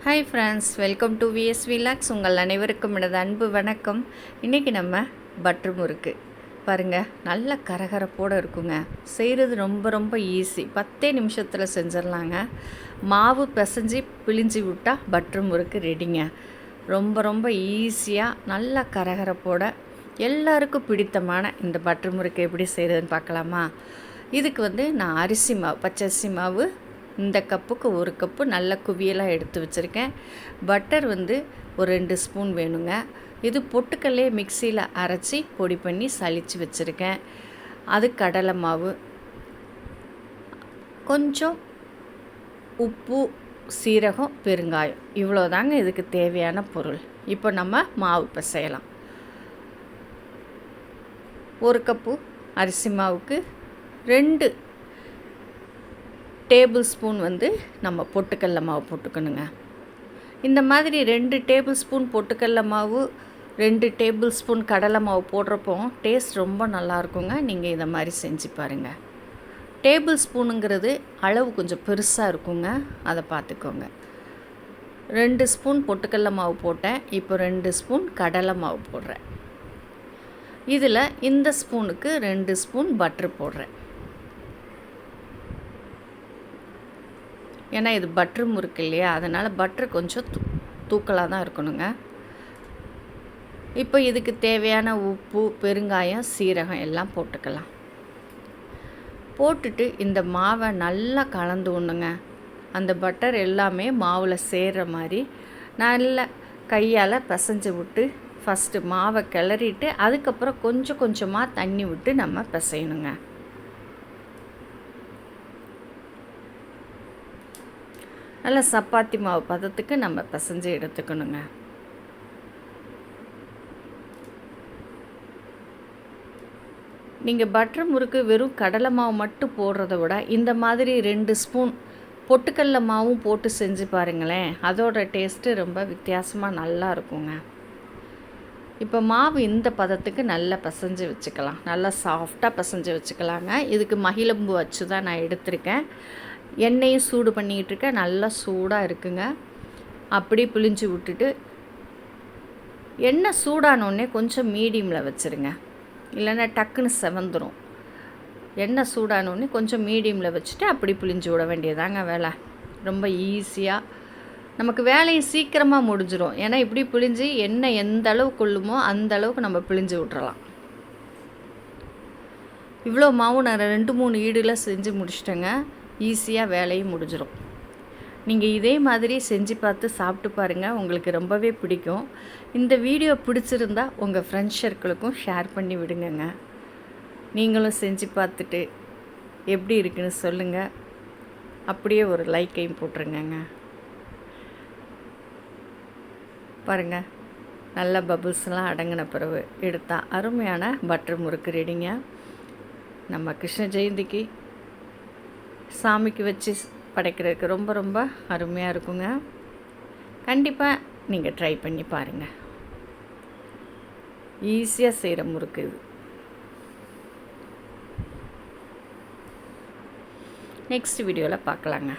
Hi friends, welcome to VS vlogs. உங்கள் அனைவருக்கும் எனது அன்பு வணக்கம். இன்றைக்கி நம்ம பட்டர் முறுக்கு பாருங்கள், நல்ல கரகரப்போடு இருக்குங்க. செய்கிறது ரொம்ப ரொம்ப ஈஸி, 10 நிமிஷத்தில் செஞ்சிடலாங்க. மாவு பிசைஞ்சு பிழிஞ்சு விட்டால் பட்டர் முறுக்கு ரெடிங்க. ரொம்ப ரொம்ப ஈஸியாக நல்ல கரகரப்போட எல்லாருக்கும் பிடித்தமான இந்த பட்டர் முறுக்கு எப்படி செய்கிறதுன்னு பார்க்கலாமா? இதுக்கு நான் அரிசி மாவு, பச்சரிசி மாவு இந்த கப்புக்கு 1 கப்பு நல்ல குவியலாக எடுத்து வச்சுருக்கேன். பட்டர் ஒரு 2 ஸ்பூன் வேணுங்க. இது பொட்டுக்கல்லே மிக்சியில் அரைச்சி பொடி பண்ணி சலித்து வச்சுருக்கேன். அது கடலை மாவு, கொஞ்சம் உப்பு, சீரகம், பெருங்காயம், இவ்வளோதாங்க இதுக்கு தேவையான பொருள். இப்போ நம்ம மாவு பிசையலாம். 1 கப்பு அரிசி மாவுக்கு 2 டேபிள் ஸ்பூன் நம்ம பொட்டுக்கடல மாவு போட்டுக்கணுங்க. இந்த மாதிரி 2 டேபிள் ஸ்பூன் பொட்டுக்கடல மாவு, 2 டேபிள் ஸ்பூன் கடலை மாவு போடுறப்போ டேஸ்ட் ரொம்ப நல்லாயிருக்குங்க. நீங்கள் இதை மாதிரி செஞ்சு பாருங்கள். டேபிள் ஸ்பூனுங்கிறது அளவு கொஞ்சம் பெருசாக இருக்குங்க, அதை பார்த்துக்கோங்க. 2 ஸ்பூன் பொட்டுக்கடல மாவு போட்டேன். இப்போ 2 ஸ்பூன் கடலை மாவு போடுறேன். இதில் இந்த ஸ்பூனுக்கு 2 ஸ்பூன் பட்ரு போடுறேன். ஏன்னா இது பட்ரு முறுக்கு இல்லையா, அதனால் பட்ரு கொஞ்சம் தூக்கலாக தான் இருக்கணுங்க. இப்போ இதுக்கு தேவையான உப்பு, பெருங்காயம், சீரகம் எல்லாம் போட்டுக்கலாம். போட்டுட்டு இந்த மாவை நல்லா கலந்து விடணுங்க. அந்த பட்டர் எல்லாமே மாவில் சேர்கிற மாதிரி நல்லா கையால் பிசைஞ்சு விட்டு ஃபஸ்ட்டு மாவை கிளறிட்டு அதுக்கப்புறம் கொஞ்சம் கொஞ்சமாக தண்ணி விட்டு நம்ம பிசையணுங்க. நல்லா சப்பாத்தி மாவு பதத்துக்கு நம்ம பிசைஞ்சு எடுத்துக்கணுங்க. நீங்கள் பட்டர் முறுக்கு வெறும் கடலை மாவு மட்டும் போடுறத விட இந்த மாதிரி 2 ஸ்பூன் பொட்டுக்கடல மாவும் போட்டு செஞ்சு பாருங்களேன். அதோட டேஸ்ட்டு ரொம்ப வித்தியாசமாக நல்லா இருக்குங்க. இப்போ மாவு இந்த பதத்துக்கு நல்லா பிசைஞ்சு வச்சுக்கலாம். நல்லா சாஃப்டாக பிசைஞ்சு வச்சுக்கலாங்க. இதுக்கு மகிழம்பு வச்சு தான் நான் எடுத்திருக்கேன். எண்ணெயும் சூடு பண்ணிக்கிட்டு இருக்கேன். நல்லா சூடாக இருக்குங்க. அப்படியே பிழிஞ்சு விட்டுட்டு எண்ணெய் சூடானோடனே கொஞ்சம் மீடியமில் வச்சுருங்க, இல்லைன்னா டக்குன்னு செவந்துடும். எண்ணெய் சூடானோடனே கொஞ்சம் மீடியமில் வச்சுட்டு அப்படி பிழிஞ்சு விட வேண்டியதாங்க வேலை. ரொம்ப ஈஸியாக நமக்கு வேலையும் சீக்கிரமாக முடிஞ்சிடும். ஏன்னா இப்படி பிழிஞ்சு எண்ணெய் எந்த அளவு கொள்ளுமோ அந்த அளவுக்கு நம்ம பிழிஞ்சு விட்றலாம். இவ்வளோ மாவு நான் 2-3 ஈடில் செஞ்சு முடிச்சிட்டேங்க. ஈஸியாக வேலையும் முடிஞ்சிடும். நீங்கள் இதே மாதிரி செஞ்சு பார்த்து சாப்பிட்டு பாருங்கள், உங்களுக்கு ரொம்பவே பிடிக்கும். இந்த வீடியோ பிடிச்சிருந்தா உங்கள் ஃப்ரெண்ட்ஸ் சர்க்கிளுக்கும் ஷேர் பண்ணி விடுங்கங்க. நீங்களும் செஞ்சு பார்த்துட்டு எப்படி இருக்குன்னு சொல்லுங்கள். அப்படியே ஒரு லைக்கையும் போட்டுருங்கங்க. பாருங்கள், நல்ல பபுள்ஸ்லாம் அடங்கின பிறகு எடுத்தால் அருமையான பட்டர் முறுக்கு ரெடிங்க. நம்ம கிருஷ்ண ஜெயந்திக்கு சாமிக்கு வச்சு படைக்கிறதுக்கு ரொம்ப ரொம்ப அருமையாக இருக்குங்க. கண்டிப்பாக நீங்கள் ட்ரை பண்ணி பாருங்கள். ஈஸியாக செய்கிற முறுக்கு இது. நெக்ஸ்ட் வீடியோவில் பார்க்கலாங்க.